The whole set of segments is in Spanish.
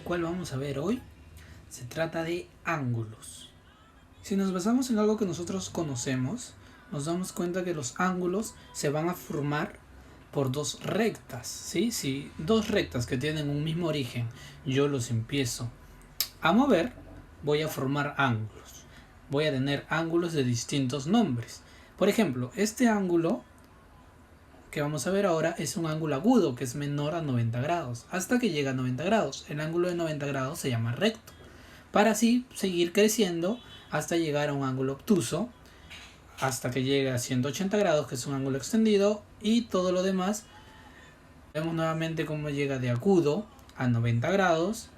cual vamos a ver hoy se trata de ángulos. Si nos basamos en algo que nosotros conocemos, nos damos cuenta que los ángulos se van a formar por dos rectas, ¿sí? Si dos rectas que tienen un mismo origen, yo los empiezo a mover, voy a formar ángulos. Voy a tener ángulos de distintos nombres. Por ejemplo, este ángulo que vamos a ver ahora es un ángulo agudo que es menor a 90 grados, hasta que llega a 90 grados. El ángulo de 90 grados se llama recto, para así seguir creciendo hasta llegar a un ángulo obtuso, hasta que llegue a 180 grados, que es un ángulo extendido, y todo lo demás. Vemos nuevamente cómo llega de agudo a 90 grados,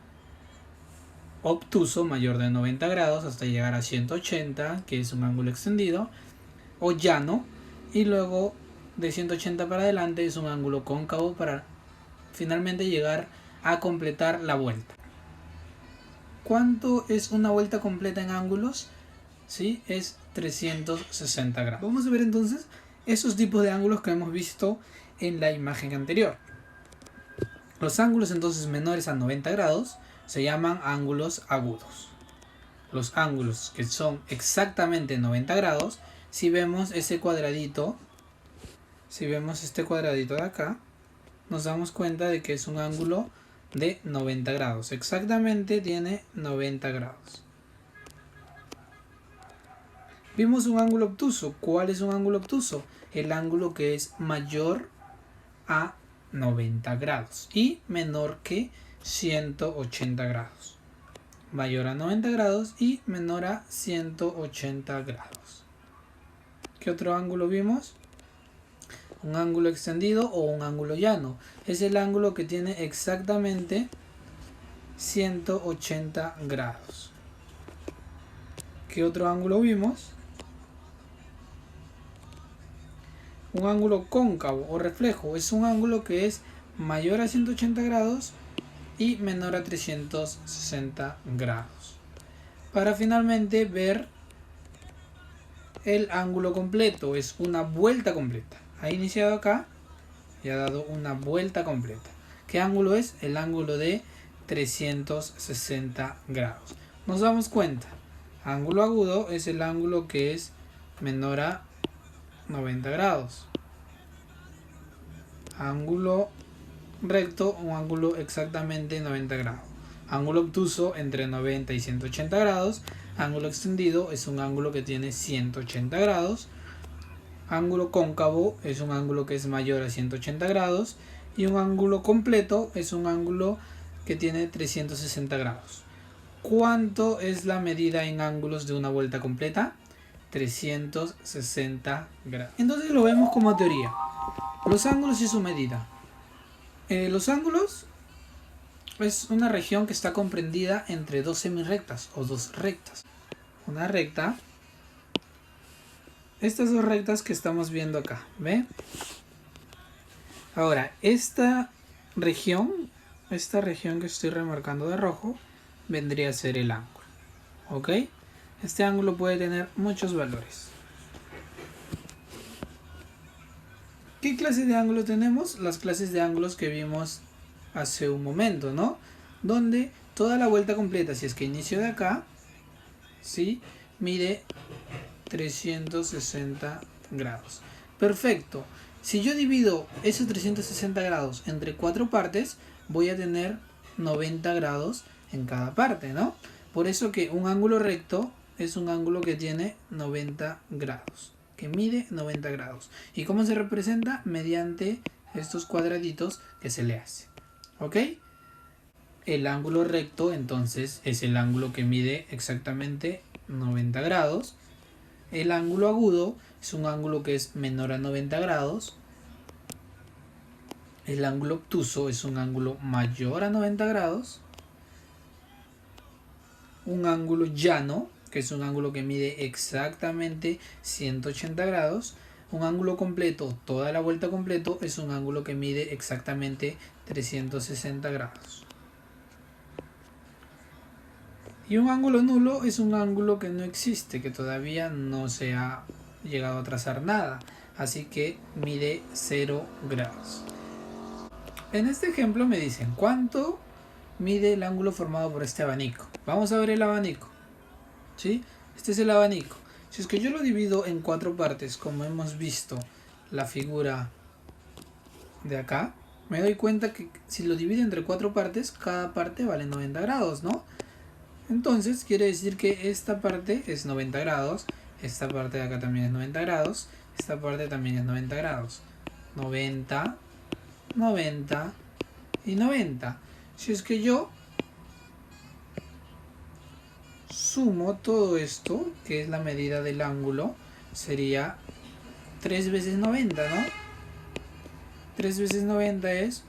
obtuso mayor de 90 grados, hasta llegar a 180, que es un ángulo extendido, o llano, y luego de 180 para adelante es un ángulo cóncavo para finalmente llegar a completar la vuelta. ¿Cuánto es una vuelta completa en ángulos? ¿Sí? Es 360 grados. Vamos a ver entonces esos tipos de ángulos que hemos visto en la imagen anterior. Los ángulos entonces menores a 90 grados se llaman ángulos agudos. Los ángulos que son exactamente 90 grados, si vemos ese cuadradito, si vemos este cuadradito de acá, nos damos cuenta de que es un ángulo de 90 grados. Exactamente tiene 90 grados. Vimos un ángulo obtuso. ¿Cuál es un ángulo obtuso? El ángulo que es mayor a 90 grados y menor que 180 grados. Mayor a 90 grados y menor a 180 grados. ¿Qué otro ángulo vimos? Un ángulo extendido o un ángulo llano. Es el ángulo que tiene exactamente 180 grados. ¿Qué otro ángulo vimos? Un ángulo cóncavo o reflejo. Es un ángulo que es mayor a 180 grados y menor a 360 grados. Para finalmente ver el ángulo completo. Es una vuelta completa. Ha iniciado acá y ha dado una vuelta completa. ¿Qué ángulo es? El ángulo de 360 grados. Nos damos cuenta. Ángulo agudo es el ángulo que es menor a 90 grados. Ángulo recto, un ángulo exactamente 90 grados. Ángulo obtuso entre 90 y 180 grados. Ángulo extendido es un ángulo que tiene 180 grados. Ángulo cóncavo es un ángulo que es mayor a 180 grados. Y un ángulo completo es un ángulo que tiene 360 grados. ¿Cuánto es la medida en ángulos de una vuelta completa? 360 grados. Entonces lo vemos como teoría. Los ángulos y su medida. Los ángulos es una región que está comprendida entre dos semirrectas o dos rectas. Una recta. Estas dos rectas que estamos viendo acá. ¿Ve? Ahora, esta región que estoy remarcando de rojo, vendría a ser el ángulo. ¿Ok? Este ángulo puede tener muchos valores. ¿Qué clase de ángulo tenemos? Las clases de ángulos que vimos hace un momento, ¿no? Donde toda la vuelta completa, si es que inicio de acá, ¿sí? Mide 360 grados. Perfecto. Si yo divido esos 360 grados entre 4 partes, voy a tener 90 grados en cada parte, ¿no? Por eso que un ángulo recto es un ángulo que tiene 90 grados, que mide 90 grados. ¿Y cómo se representa? Mediante estos cuadraditos que se le hace. ¿Ok? El ángulo recto entonces es el ángulo que mide exactamente 90 grados. El ángulo agudo es un ángulo que es menor a 90 grados. El ángulo obtuso es un ángulo mayor a 90 grados. Un ángulo llano, que es un ángulo que mide exactamente 180 grados. Un ángulo completo, toda la vuelta completo, es un ángulo que mide exactamente 360 grados. Y un ángulo nulo es un ángulo que no existe, que todavía no se ha llegado a trazar nada. Así que mide 0 grados. En este ejemplo me dicen, ¿cuánto mide el ángulo formado por este abanico. Vamos a ver el abanico, ¿sí? Este es el abanico. Si es que yo lo divido en 4 partes, como hemos visto la figura de acá, me doy cuenta que si lo divido entre 4 partes, cada parte vale 90 grados, ¿no? Entonces quiere decir que esta parte es 90 grados, esta parte de acá también es 90 grados, esta parte también es 90 grados. 90, 90 y 90. Si es que yo sumo todo esto, que es la medida del ángulo, sería 3 veces 90, ¿no? 3 veces 90 es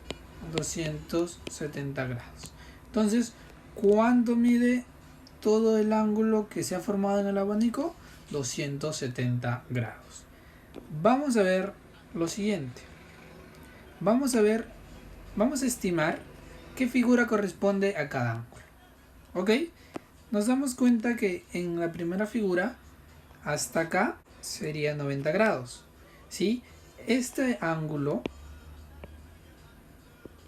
270 grados. Entonces, ¿cuánto mide todo el ángulo que se ha formado en el abanico? 270 grados. Vamos a ver lo siguiente. Vamos a estimar qué figura corresponde a cada ángulo. ¿Ok? Nos damos cuenta que en la primera figura, hasta acá sería 90 grados. ¿Sí? Este ángulo,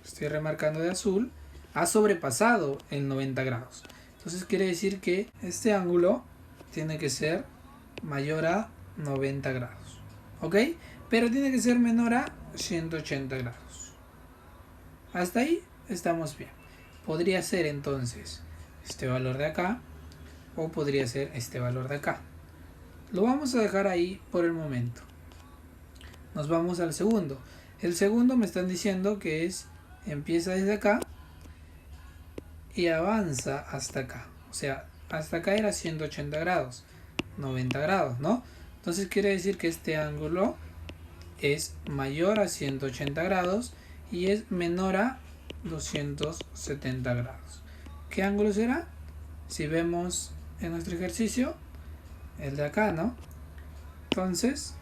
estoy remarcando de azul, ha sobrepasado el 90 grados. Entonces quiere decir que este ángulo tiene que ser mayor a 90 grados. ¿Ok? Pero tiene que ser menor a 180 grados. Hasta ahí estamos bien. Podría ser entonces este valor de acá o podría ser este valor de acá. Lo vamos a dejar ahí por el momento. Nos vamos al segundo. El segundo me están diciendo que empieza desde acá y avanza hasta acá. O sea, hasta acá era 180 grados, 90 grados, ¿no? Entonces quiere decir que este ángulo es mayor a 180 grados y es menor a 270 grados. ¿Qué ángulo será? Si vemos en nuestro ejercicio, el de acá, ¿no? Entonces,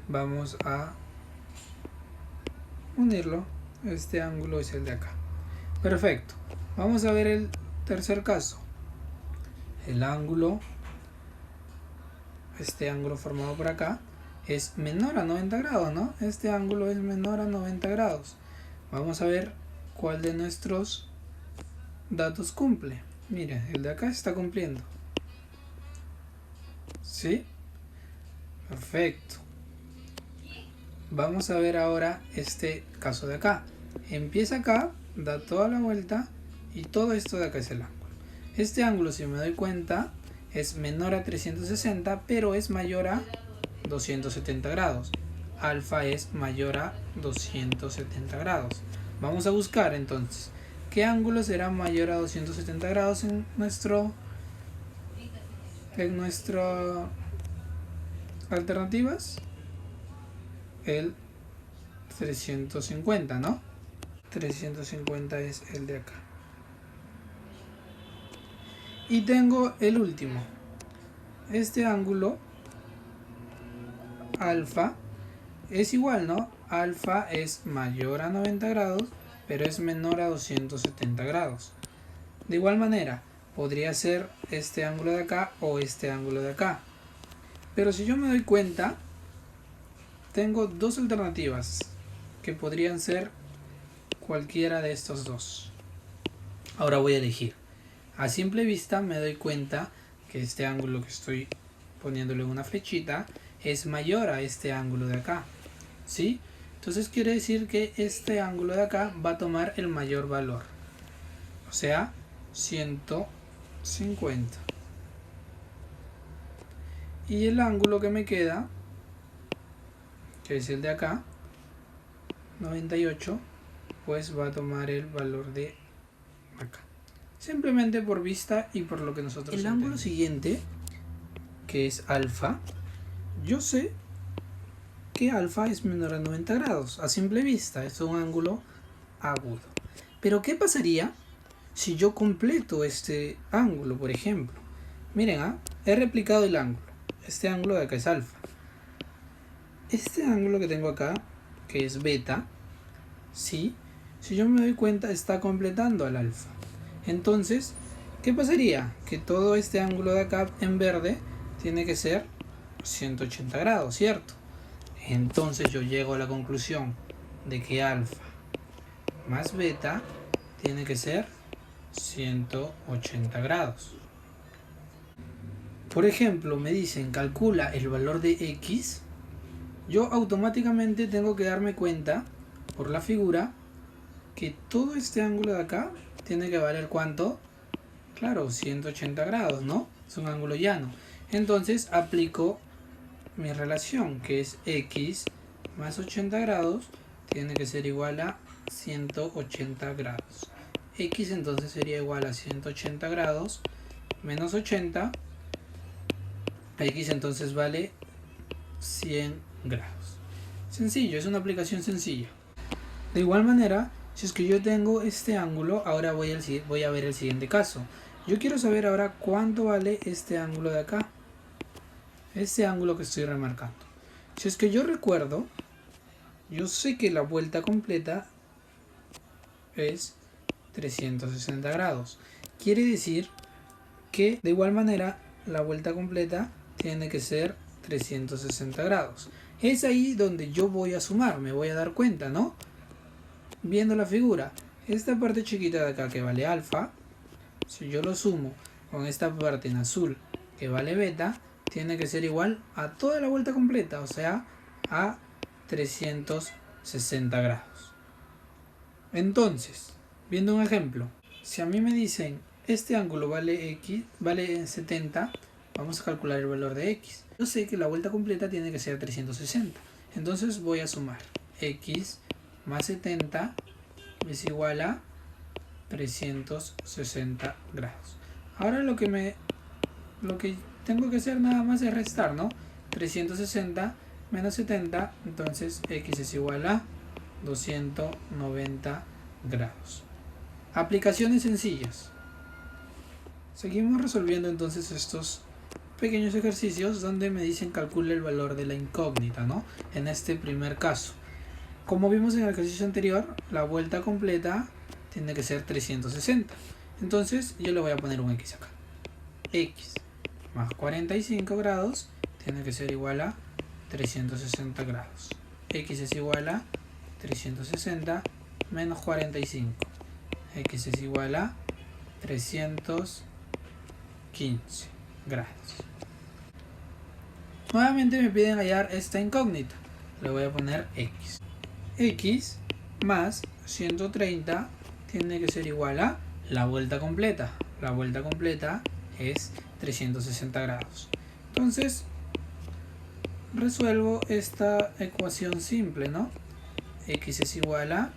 vamos a unirlo. Este ángulo es el de acá. Perfecto. Vamos a ver el tercer caso. El ángulo, este ángulo formado por acá, es menor a 90 grados, ¿no? Este ángulo es menor a 90 grados. Vamos a ver cuál de nuestros datos cumple. Mira, el de acá está cumpliendo. ¿Sí? Perfecto. Vamos a ver ahora este caso de acá. Empieza acá, da toda la vuelta y todo esto de acá es el ángulo. Este ángulo, si me doy cuenta, es menor a 360, pero es mayor a 270 grados. Alfa es mayor a 270 grados. Vamos a buscar entonces qué ángulo será mayor a 270 grados en nuestras alternativas. El 350, ¿no? 350 es el de acá. Y tengo el último. Este ángulo alfa es igual, ¿no? Alfa es mayor a 90 grados, pero es menor a 270 grados. De igual manera, podría ser este ángulo de acá o este ángulo de acá. Pero si yo me doy cuenta, tengo dos alternativas que podrían ser cualquiera de estos dos. Ahora voy a elegir. A simple vista me doy cuenta que este ángulo que estoy poniéndole una flechita es mayor a este ángulo de acá, ¿sí? Entonces quiere decir que este ángulo de acá va a tomar el mayor valor, o sea, 150. Y el ángulo que me queda, que es el de acá, 98, pues va a tomar el valor de acá. Simplemente por vista y por lo que nosotros entendemos. El ángulo siguiente, que es alfa, yo sé que alfa es menor a 90 grados. A simple vista, es un ángulo agudo. Pero ¿qué pasaría si yo completo este ángulo, por ejemplo? Miren, he replicado el ángulo. Este ángulo de acá es alfa. Este ángulo que tengo acá, que es beta, ¿sí? Si yo me doy cuenta, está completando al alfa. Entonces, ¿qué pasaría? Que todo este ángulo de acá en verde tiene que ser 180 grados, ¿cierto? Entonces yo llego a la conclusión de que alfa más beta tiene que ser 180 grados. Por ejemplo, me dicen calcula el valor de x. Yo automáticamente tengo que darme cuenta por la figura que todo este ángulo de acá tiene que valer ¿cuánto? Claro, 180 grados, ¿no? Es un ángulo llano. Entonces aplico mi relación, que es x más 80 grados tiene que ser igual a 180 grados. X entonces sería igual a 180 grados menos 80. X entonces vale 100 grados. Sencillo, es una aplicación sencilla. De igual manera, si es que yo tengo este ángulo, ahora voy a ver el siguiente caso. Yo quiero saber ahora cuánto vale este ángulo de acá. Este ángulo que estoy remarcando. Si es que yo recuerdo, yo sé que la vuelta completa es 360 grados. Quiere decir que de igual manera la vuelta completa tiene que ser 360 grados. Es ahí donde yo voy a sumar, me voy a dar cuenta, ¿no? Viendo la figura, esta parte chiquita de acá que vale alfa, si yo lo sumo con esta parte en azul que vale beta, tiene que ser igual a toda la vuelta completa, o sea, a 360 grados. Entonces, viendo un ejemplo, si a mí me dicen este ángulo vale 70, vamos a calcular el valor de x. Yo sé que la vuelta completa tiene que ser 360, entonces voy a sumar x más 70 es igual a 360 grados. Ahora lo que tengo que hacer nada más es restar, ¿no? 360 menos 70, entonces x es igual a 290 grados. Aplicaciones sencillas. Seguimos resolviendo entonces estos pequeños ejercicios donde me dicen calcula el valor de la incógnita, ¿no? En este primer caso. Como vimos en el ejercicio anterior, la vuelta completa tiene que ser 360. Entonces yo le voy a poner un x acá. X más 45 grados tiene que ser igual a 360 grados. X es igual a 360 menos 45. X es igual a 315 grados. Nuevamente me piden hallar esta incógnita. Le voy a poner x. X más 130 tiene que ser igual a la vuelta completa. La vuelta completa es 360 grados. Entonces resuelvo esta ecuación simple, ¿no? X es igual a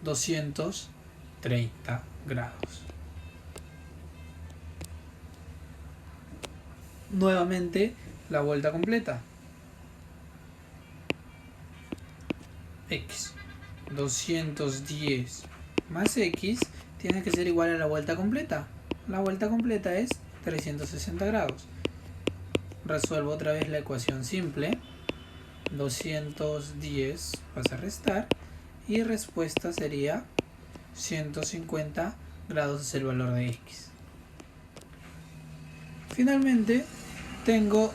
230 grados. Nuevamente la vuelta completa. X 210 más x tiene que ser igual a la vuelta completa. La vuelta completa es 360 grados. Resuelvo otra vez la ecuación simple. 210 pasa a restar y respuesta sería 150 grados es el valor de x. Finalmente tengo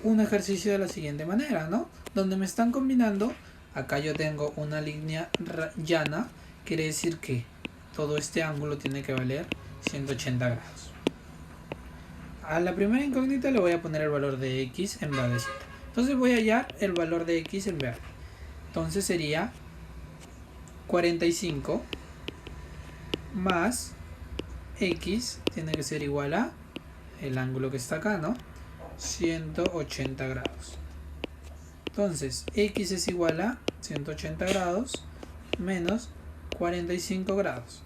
un ejercicio de la siguiente manera, ¿no? Donde me están combinando. Acá yo tengo una línea llana, quiere decir que todo este ángulo tiene que valer 180 grados. A la primera incógnita le voy a poner el valor de x en verdecita. Entonces voy a hallar el valor de x en verde. Entonces sería 45 más x tiene que ser igual a el ángulo que está acá, ¿no? 180 grados. Entonces, x es igual a 180 grados menos 45 grados.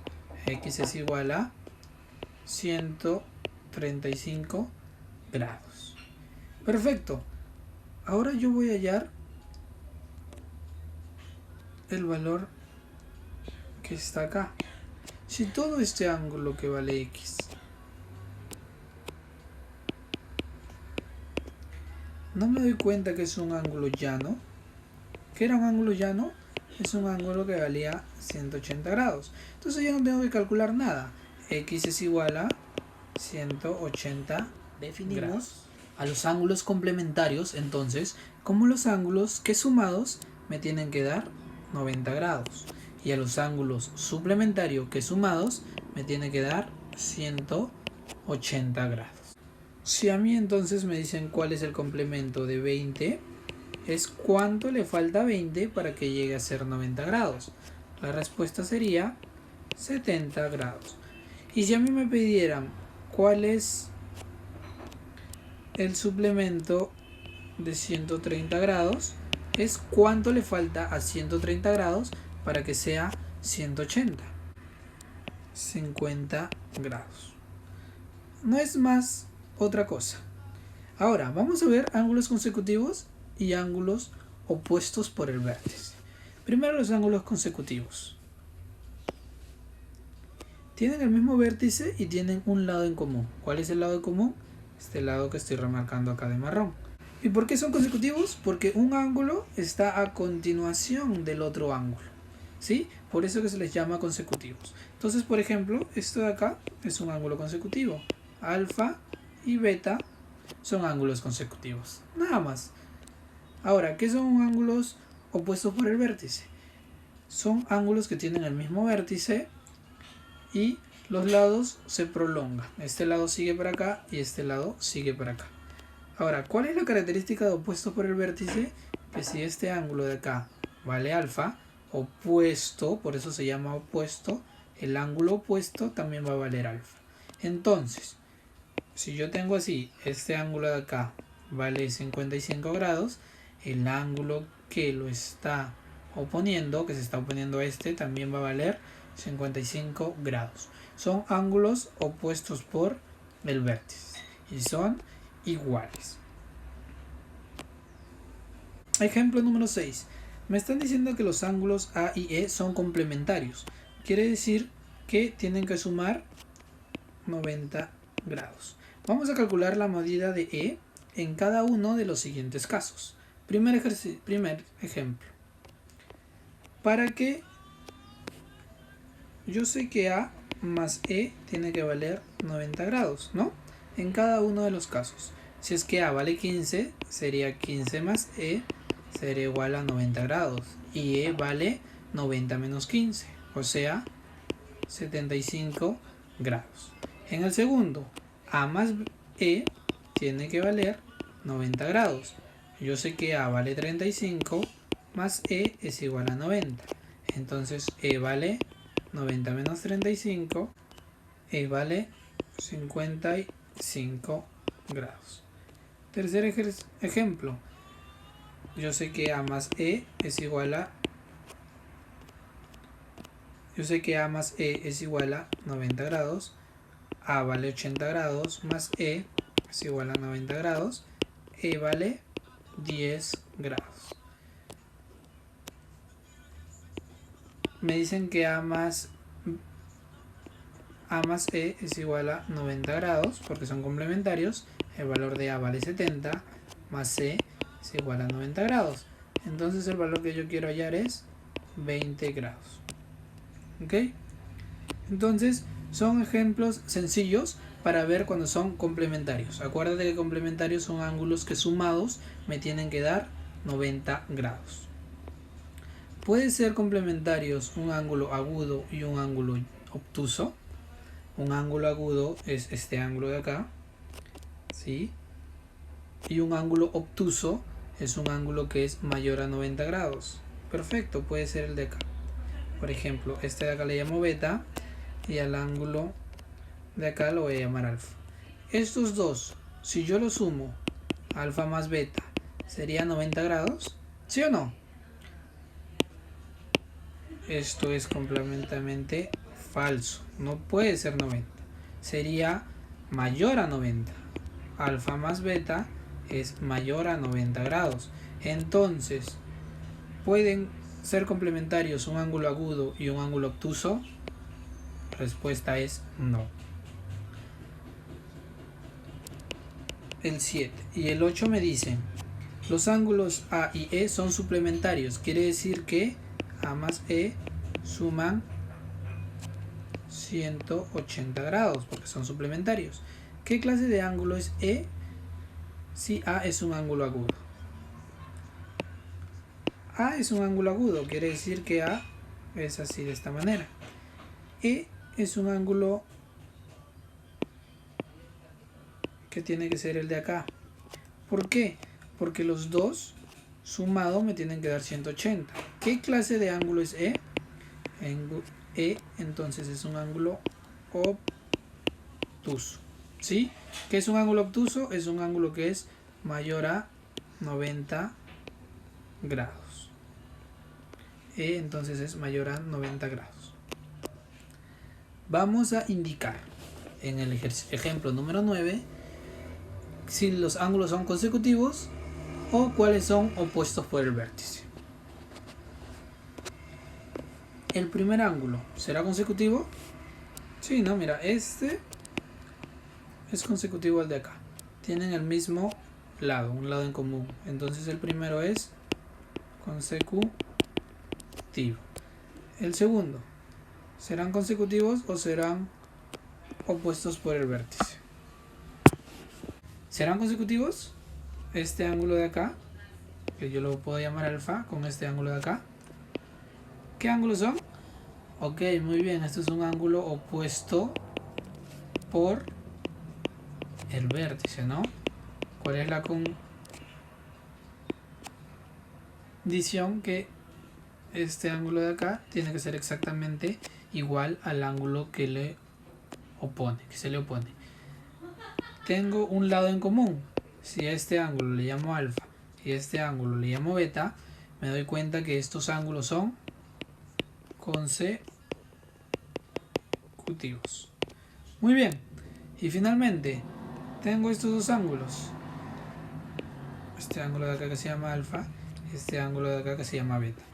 X es igual a 135 grados. Perfecto. Ahora yo voy a hallar el valor que está acá. Si todo este ángulo que vale x no me doy cuenta que es un ángulo llano. ¿Qué era un ángulo llano? Es un ángulo que valía 180 grados. Entonces yo no tengo que calcular nada. X es igual a 180 Definimos grados. A los ángulos complementarios, entonces, como los ángulos que sumados me tienen que dar 90 grados. y a los ángulos suplementarios que sumados me tiene que dar 180 grados. Si a mí entonces me dicen cuál es el complemento de 20, es cuánto le falta a 20 para que llegue a ser 90 grados. La respuesta sería 70 grados. Y si a mí me pidieran cuál es el suplemento de 130 grados, es cuánto le falta a 130 grados para que sea 180. 50 grados. No es más otra cosa. Ahora vamos a ver ángulos consecutivos y ángulos opuestos por el vértice. Primero los ángulos consecutivos. Tienen el mismo vértice y tienen un lado en común. ¿Cuál es el lado en común? Este lado que estoy remarcando acá de marrón. ¿Y por qué son consecutivos? Porque un ángulo está a continuación del otro ángulo, ¿sí? Por eso que se les llama consecutivos. Entonces, por ejemplo, esto de acá es un ángulo consecutivo. Alfa y beta son ángulos consecutivos. Nada más. Ahora, ¿qué son ángulos opuestos por el vértice? Son ángulos que tienen el mismo vértice y los lados se prolongan. Este lado sigue para acá y este lado sigue para acá. Ahora, ¿cuál es la característica de opuestos por el vértice? Que si este ángulo de acá vale alfa, opuesto, por eso se llama opuesto, el ángulo opuesto también va a valer alfa. Entonces, si yo tengo así, este ángulo de acá vale 55 grados, el ángulo que lo está oponiendo, que se está oponiendo a este, también va a valer 55 grados. Son ángulos opuestos por el vértice y son iguales. Ejemplo número 6. Me están diciendo que los ángulos A y E son complementarios. Quiere decir que tienen que sumar 90 grados. Vamos a calcular la medida de E en cada uno de los siguientes casos. Primer ejemplo. Para que yo sé que A más E tiene que valer 90 grados, ¿no? En cada uno de los casos. Si es que A vale 15, sería 15 más E, sería igual a 90 grados. Y E vale 90 menos 15, o sea, 75 grados. En el segundo, A más E tiene que valer 90 grados. Yo sé que A vale 35 más E es igual a 90. Entonces E vale 90 menos 35, E vale 55 grados. Tercer ejemplo. Yo sé que A más E es igual a 90 grados. A vale 80 grados más E es igual a 90 grados. E vale 10 grados. Me dicen que A más E es igual a 90 grados porque son complementarios. El valor de A vale 70 más E es igual a 90 grados. Entonces el valor que yo quiero hallar es 20 grados. ¿Ok? Entonces son ejemplos sencillos para ver cuando son complementarios. Acuérdate que complementarios son ángulos que sumados me tienen que dar 90 grados. Puede ser complementarios un ángulo agudo y un ángulo obtuso. Un ángulo agudo es este ángulo de acá, ¿sí? Y un ángulo obtuso es un ángulo que es mayor a 90 grados. Perfecto, puede ser el de acá. Por ejemplo, este de acá le llamo beta y al ángulo de acá lo voy a llamar alfa. Estos dos, si yo los sumo, alfa más beta, ¿sería 90 grados? ¿Sí o no? Esto es completamente falso. No puede ser 90. Sería mayor a 90. Alfa más beta es mayor a 90 grados. Entonces, ¿pueden ser complementarios un ángulo agudo y un ángulo obtuso? Respuesta es no. El 7 y el 8 me dicen, los ángulos A y E son suplementarios. Quiere decir que A más E suman 180 grados porque son suplementarios. ¿Qué clase de ángulo es E si A es un ángulo agudo? A es un ángulo agudo, quiere decir que A es así, de esta manera. E es un ángulo que tiene que ser el de acá. ¿Por qué? Porque los dos sumados me tienen que dar 180. ¿Qué clase de ángulo es E? E entonces es un ángulo obtuso. ¿Sí? ¿Qué es un ángulo obtuso? Es un ángulo que es mayor a 90 grados. E entonces es mayor a 90 grados. Vamos a indicar en el ejemplo número 9 si los ángulos son consecutivos o cuáles son opuestos por el vértice. El primer ángulo, ¿será consecutivo? Sí, no, mira, este es consecutivo al de acá. Tienen el mismo lado, un lado en común. Entonces el primero es consecutivo. El segundo, ¿serán consecutivos o serán opuestos por el vértice? ¿Serán consecutivos? Este ángulo de acá, que yo lo puedo llamar alfa, con este ángulo de acá. ¿Qué ángulos son? Ok, muy bien, esto es un ángulo opuesto por el vértice, ¿no? ¿Cuál es la condición? Que este ángulo de acá tiene que ser exactamente igual al ángulo que le opone, que se le opone. Tengo un lado en común. Si a este ángulo le llamo alfa y a este ángulo le llamo beta, me doy cuenta que estos ángulos son consecutivos. Muy bien. Y finalmente, tengo estos dos ángulos. Este ángulo de acá que se llama alfa y este ángulo de acá que se llama beta.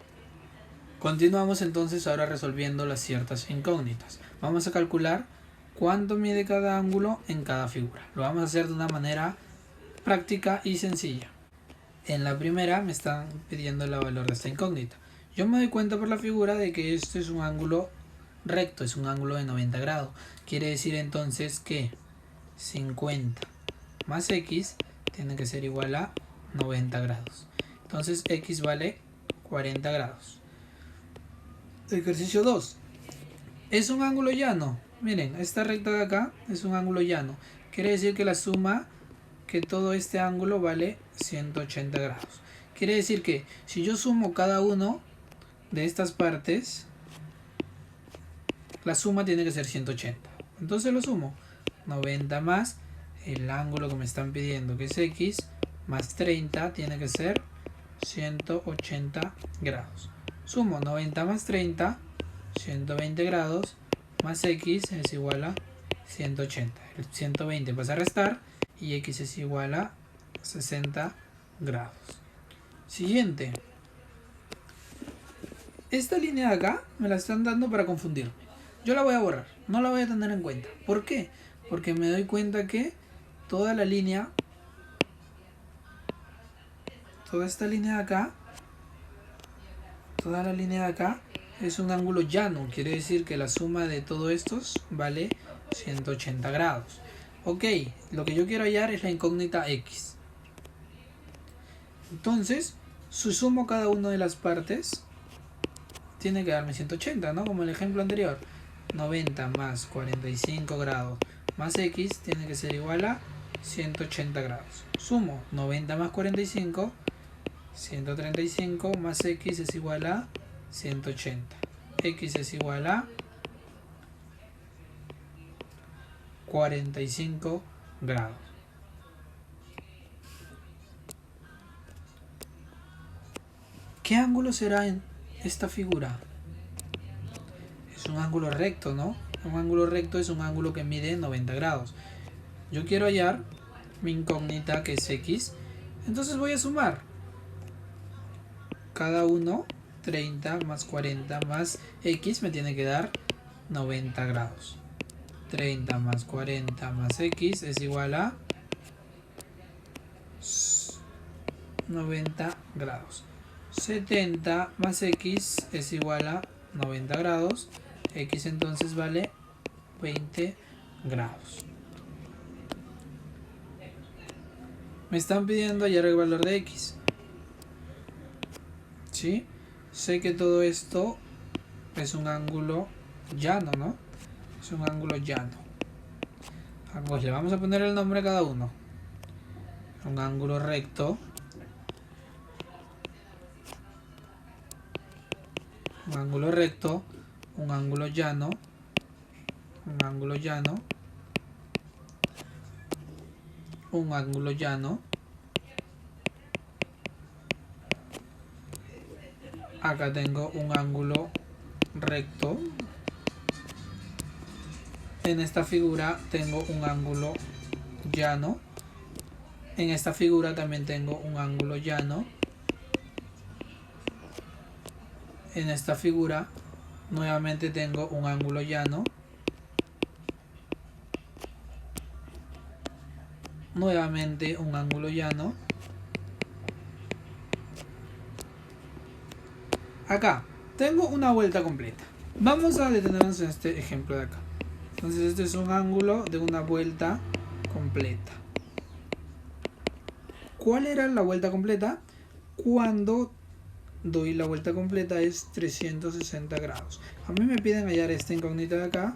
Continuamos entonces ahora resolviendo las ciertas incógnitas. Vamos a calcular cuánto mide cada ángulo en cada figura. Lo vamos a hacer de una manera práctica y sencilla. En la primera me están pidiendo el valor de esta incógnita. Yo me doy cuenta por la figura de que esto es un ángulo recto, es un ángulo de 90 grados. Quiere decir entonces que 50 más x tiene que ser igual a 90 grados. Entonces x vale 40 grados. Ejercicio 2. ¿Es un ángulo llano? Miren, esta recta de acá es un ángulo llano. Quiere decir que la suma, que todo este ángulo vale 180 grados. Quiere decir que si yo sumo cada uno de estas partes, la suma tiene que ser 180. Entonces lo sumo. 90 más el ángulo que me están pidiendo, que es x, más 30, tiene que ser 180 grados. Sumo 90 más 30, 120 grados, más x es igual a 180. El 120 pasa a restar y x es igual a 60 grados. Siguiente. Esta línea de acá me la están dando para confundirme. Yo la voy a borrar, no la voy a tener en cuenta. ¿Por qué? Porque me doy cuenta que toda la línea, toda esta línea de acá, toda la línea de acá es un ángulo llano. Quiere decir que la suma de todos estos vale 180 grados. Ok, lo que yo quiero hallar es la incógnita x. Entonces, si sumo cada una de las partes, tiene que darme 180, ¿no? Como el ejemplo anterior. 90 más 45 grados más x tiene que ser igual a 180 grados. Sumo 90 más 45, 135 más x es igual a 180. X es igual a 45 grados. ¿Qué ángulo será en esta figura? Es un ángulo recto, ¿no? Un ángulo recto es un ángulo que mide 90 grados. Yo quiero hallar mi incógnita, que es x. Entonces voy a sumar. Cada uno, 30 más 40 más x me tiene que dar 90 grados. 30 más 40 más x es igual a 90 grados. 70 más x es igual a 90 grados. X entonces vale 20 grados. Me están pidiendo hallar el valor de x. ¿Sí? Sé que todo esto es un ángulo llano, ¿no? Es un ángulo llano. Pues le vamos a poner el nombre a cada uno. Un ángulo recto. Un ángulo recto. Un ángulo llano. Un ángulo llano. Un ángulo llano. Acá tengo un ángulo recto. En esta figura tengo un ángulo llano. En esta figura también tengo un ángulo llano. En esta figura nuevamente tengo un ángulo llano. Nuevamente un ángulo llano. Acá tengo una vuelta completa. Vamos a detenernos en este ejemplo de acá. Entonces este es un ángulo de una vuelta completa. ¿Cuál era la vuelta completa? Cuando doy la vuelta completa es 360 grados. A mí me piden hallar esta incógnita de acá.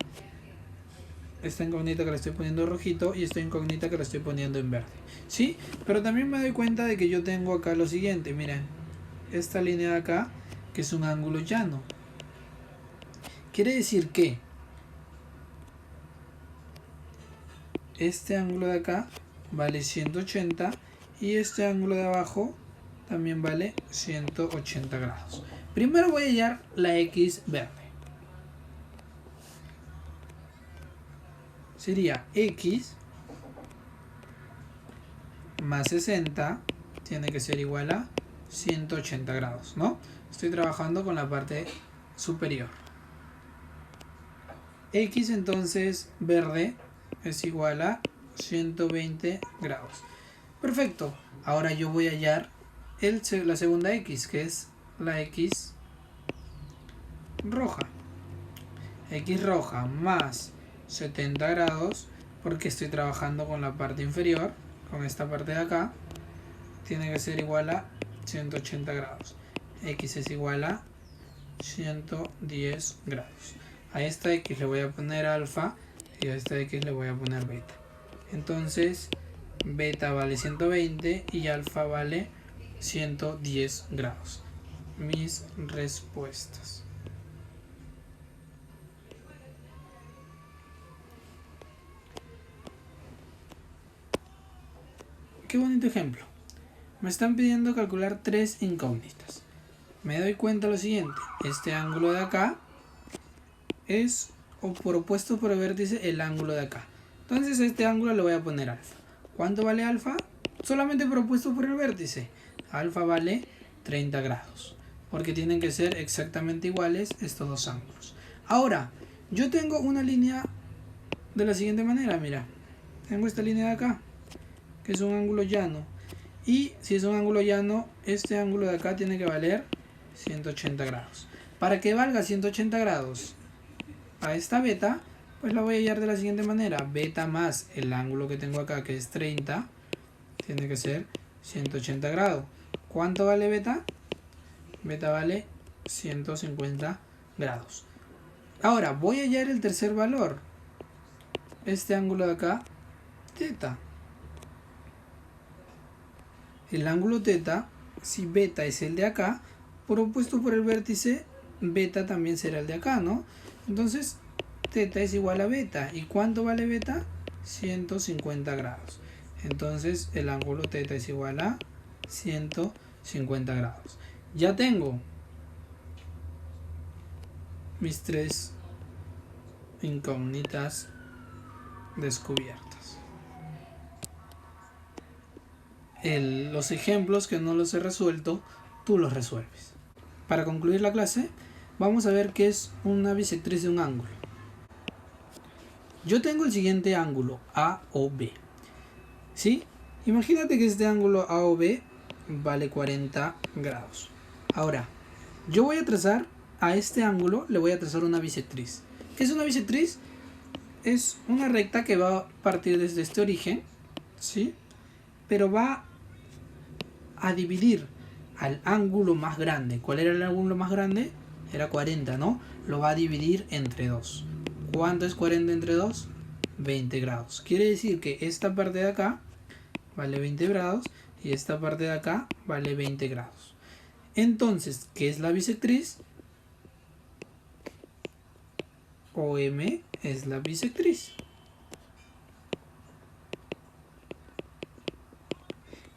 Esta incógnita que le estoy poniendo rojito y esta incógnita que le estoy poniendo en verde. ¿Sí? Pero también me doy cuenta de que yo tengo acá lo siguiente. Miren, esta línea de acá, que es un ángulo llano. Quiere decir que este ángulo de acá vale 180 y este ángulo de abajo también vale 180 grados. Primero voy a hallar la X verde. Sería X más 60 tiene que ser igual a 180 grados, ¿no? Estoy trabajando con la parte superior. X entonces verde es igual a 120 grados. Perfecto. Ahora yo voy a hallar la segunda X, que es la X roja. X roja más 70 grados, porque estoy trabajando con la parte inferior, con esta parte de acá, tiene que ser igual a 180 grados. X es igual a 110 grados. A esta X le voy a poner alfa y a esta X le voy a poner beta. Entonces beta vale 120 y alfa vale 110 grados. Mis respuestas. Qué bonito ejemplo. Me están pidiendo calcular 3 incógnitas. Me doy cuenta lo siguiente. Este ángulo de acá es propuesto por el vértice el ángulo de acá. Entonces este ángulo le voy a poner alfa. ¿Cuánto vale alfa? Solamente propuesto por el vértice. Alfa vale 30 grados. Porque tienen que ser exactamente iguales estos dos ángulos. Ahora, yo tengo una línea de la siguiente manera. Mira, tengo esta línea de acá, que es un ángulo llano. Y si es un ángulo llano, este ángulo de acá tiene que valer 180 grados. Para que valga 180 grados a esta beta, pues la voy a hallar de la siguiente manera. Beta más el ángulo que tengo acá, que es 30, tiene que ser 180 grados. ¿Cuánto vale beta? Beta vale 150 grados. Ahora voy a hallar el tercer valor. Este ángulo de acá, teta. El ángulo teta, si beta es el de acá, propuesto por el vértice, beta también será el de acá, ¿no? Entonces, teta es igual a beta. ¿Y cuánto vale beta? 150 grados. Entonces, el ángulo teta es igual a 150 grados. Ya tengo mis 3 incógnitas descubiertas. Los ejemplos que no los he resuelto, tú los resuelves. Para concluir la clase, vamos a ver qué es una bisectriz de un ángulo. Yo tengo el siguiente ángulo, A o B. ¿Sí? Imagínate que este ángulo A o B vale 40 grados. Ahora, yo voy a trazar a este ángulo, le voy a trazar una bisectriz. ¿Qué es una bisectriz? Es una recta que va a partir desde este origen, ¿sí? Pero va a dividir al ángulo más grande. ¿Cuál era el ángulo más grande? era 40, ¿no? Lo va a dividir entre 2. ¿Cuánto es 40 entre 2? 20 grados. Quiere decir que esta parte de acá vale 20 grados y esta parte de acá vale 20 grados. Entonces, ¿qué es la bisectriz? OM es la bisectriz.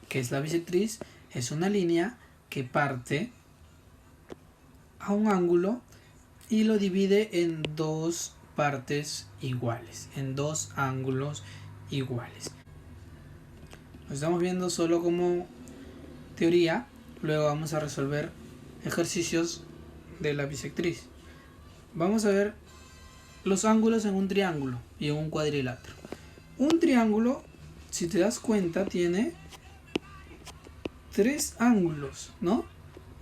¿Qué es la bisectriz? Es una línea que parte a un ángulo y lo divide en dos partes iguales, en dos ángulos iguales. Lo estamos viendo solo como teoría, luego vamos a resolver ejercicios de la bisectriz. Vamos a ver los ángulos en un triángulo y en un cuadrilátero. Un triángulo, si te das cuenta, tiene tres ángulos, ¿no?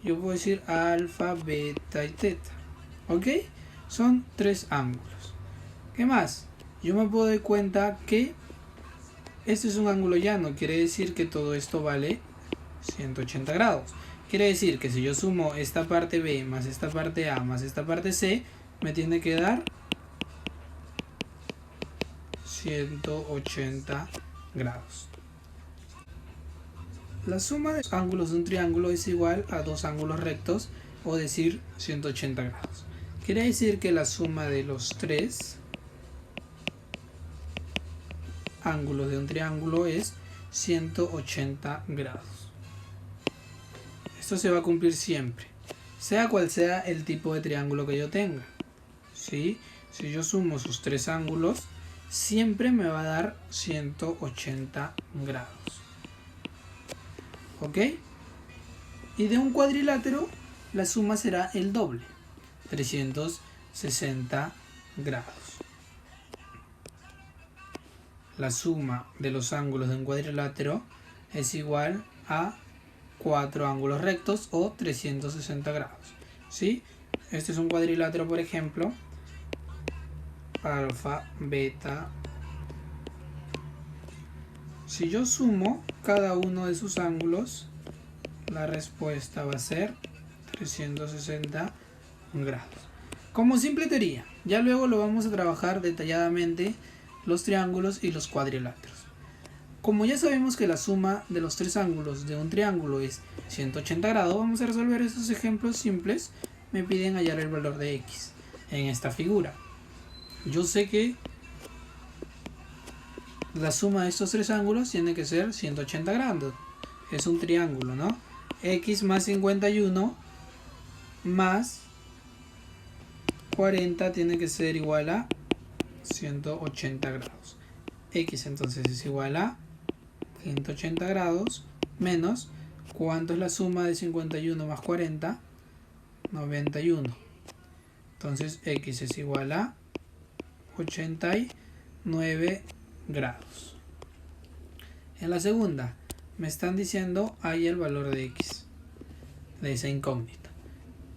Yo puedo decir alfa, beta y teta, ¿ok? Son tres ángulos. ¿Qué más? Yo me puedo dar cuenta que este es un ángulo llano, quiere decir que todo esto vale 180 grados. Quiere decir que si yo sumo esta parte B más esta parte A más esta parte C, me tiene que dar 180 grados. La suma de los ángulos de un triángulo es igual a dos ángulos rectos, o decir 180 grados. Quiere decir que la suma de los tres ángulos de un triángulo es 180 grados. Esto se va a cumplir siempre, sea cual sea el tipo de triángulo que yo tenga. ¿Sí? Si yo sumo sus tres ángulos, siempre me va a dar 180 grados. ¿Ok? Y de un cuadrilátero, la suma será el doble, 360 grados. La suma de los ángulos de un cuadrilátero es igual a 4 ángulos rectos o 360 grados. ¿Sí? Este es un cuadrilátero, por ejemplo, alfa, beta. Si yo sumo cada uno de sus ángulos, la respuesta va a ser 360 grados. Como simple teoría, ya luego lo vamos a trabajar detalladamente los triángulos y los cuadriláteros. Como ya sabemos que la suma de los tres ángulos de un triángulo es 180 grados, vamos a resolver estos ejemplos simples. Me piden hallar el valor de x en esta figura. Yo sé que la suma de estos tres ángulos tiene que ser 180 grados. Es un triángulo, ¿no? X más 51 más 40 tiene que ser igual a 180 grados. X entonces es igual a 180 grados menos, ¿cuánto es la suma de 51 más 40? 91. Entonces X es igual a 89 grados. En la segunda, me están diciendo hay el valor de X, de esa incógnita.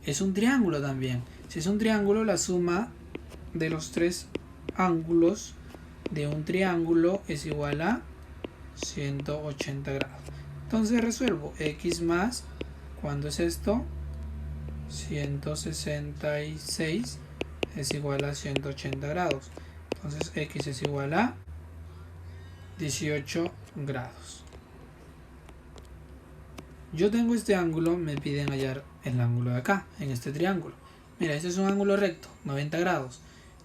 Es un triángulo también. Si es un triángulo, la suma de los tres ángulos de un triángulo es igual a 180 grados. Entonces resuelvo X más, ¿cuánto es esto? 166 es igual a 180 grados. Entonces X es igual a 18 grados. Yo tengo este ángulo, me piden hallar el ángulo de acá, en este triángulo. Mira, este es un ángulo recto, 90 grados.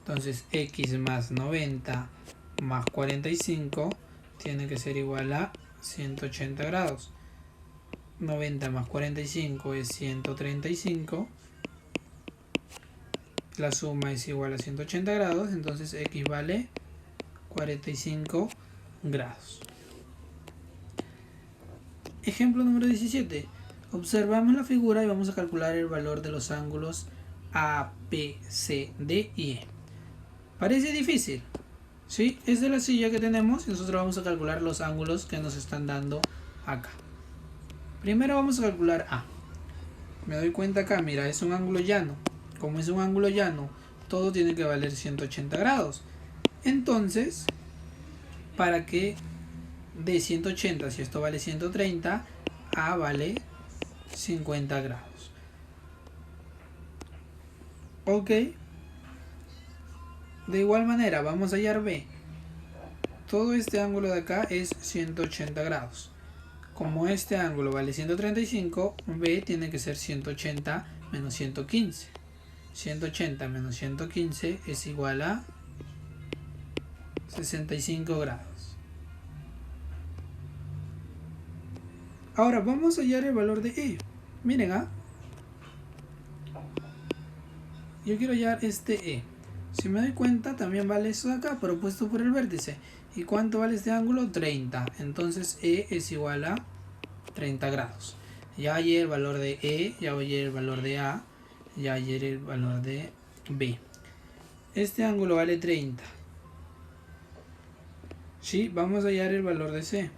Entonces X más 90 más 45 tiene que ser igual a 180 grados. 90 más 45 es 135. La suma es igual a 180 grados, entonces X vale 45 grados. Ejemplo número 17. Observamos la figura y vamos a calcular el valor de los ángulos A, B, C, D y E. Parece difícil, ¿sí? Es de la silla que tenemos y nosotros vamos a calcular los ángulos que nos están dando acá. Primero vamos a calcular A. Me doy cuenta acá, mira, es un ángulo llano. Como es un ángulo llano, todo tiene que valer 180 grados. Entonces, para que de 180, si esto vale 130, A vale 50 grados. Ok. De igual manera, vamos a hallar B. Todo este ángulo de acá es 180 grados. Como este ángulo vale 135, B tiene que ser 180 menos 115. 180 menos 115 es igual a 65 grados. Ahora vamos a hallar el valor de E. Miren, yo quiero hallar este E. Si me doy cuenta, también vale esto de acá, pero puesto por el vértice. ¿Y cuánto vale este ángulo? 30. Entonces E es igual a 30 grados. Ya hallé el valor de E, ya hallé el valor de A, ya hallé el valor de B. Este ángulo vale 30. Sí, vamos a hallar el valor de C.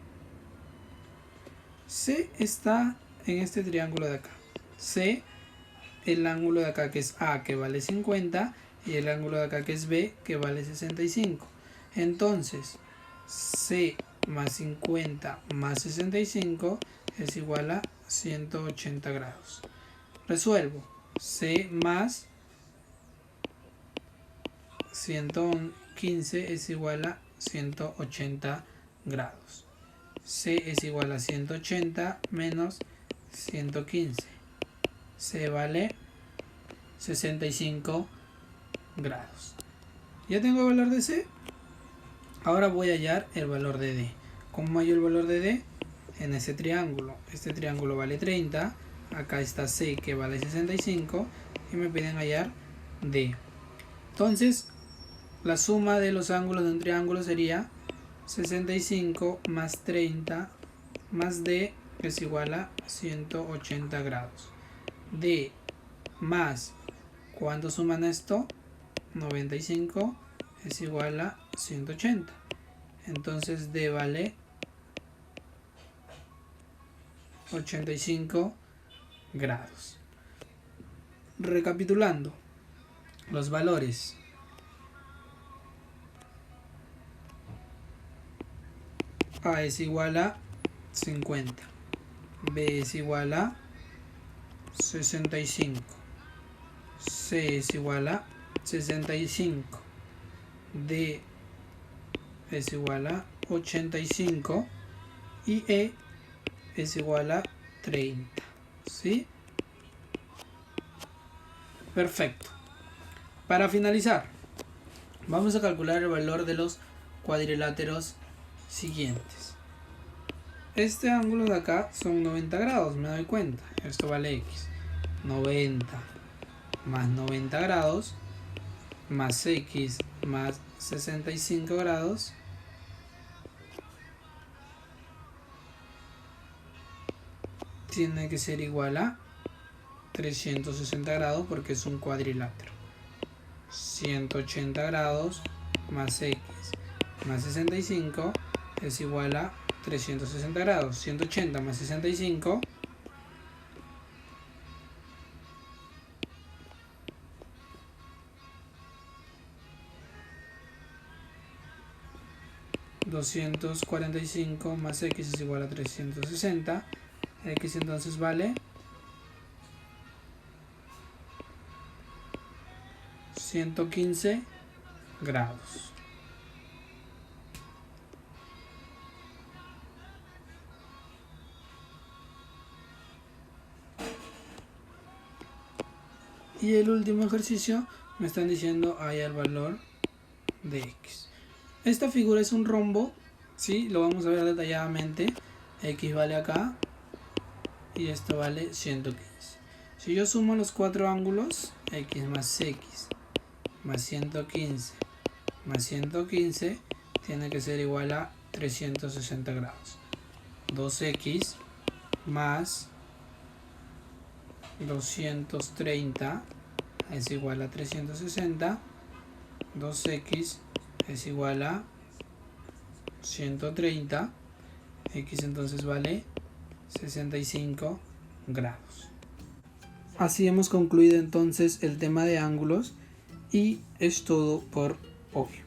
C está en este triángulo de acá. C, el ángulo de acá que es A, que vale 50, y el ángulo de acá que es B, que vale 65. Entonces, C más 50 más 65 es igual a 180 grados. Resuelvo. C más 115 es igual a 180 grados. C es igual a 180 menos 115. C vale 65 grados. Ya tengo el valor de C. Ahora voy a hallar el valor de D. ¿Cómo hallo el valor de D? En ese triángulo. Este triángulo vale 30. Acá está C que vale 65. Y me piden hallar D. Entonces, la suma de los ángulos de un triángulo sería 65 más 30 más D es igual a 180 grados. D más, ¿cuánto suman esto? 95 es igual a 180. Entonces D vale 85 grados. Recapitulando los valores. A es igual a 50. B es igual a 65. C es igual a 65. D es igual a 85. Y E es igual a 30. ¿Sí? Perfecto. Para finalizar, vamos a calcular el valor de los cuadriláteros siguientes. Este ángulo de acá son 90 grados, me doy cuenta. Esto vale X. 90 más 90 grados más X más 65 grados tiene que ser igual a 360 grados porque es un cuadrilátero. 180 grados más X más 65 es igual a 360 grados. 180 más 65 245 más X es igual a 360. X entonces vale 115 grados. Y el último ejercicio me están diciendo ahí el valor de X. Esta figura es un rombo, ¿sí? Lo vamos a ver detalladamente. X vale acá y esto vale 115. Si yo sumo los cuatro ángulos, X más 115 más 115 tiene que ser igual a 360 grados. 2X más 230 es igual a 360. 2X es igual a 130. X entonces vale 65 grados. Así hemos concluido entonces el tema de ángulos y es todo por hoy.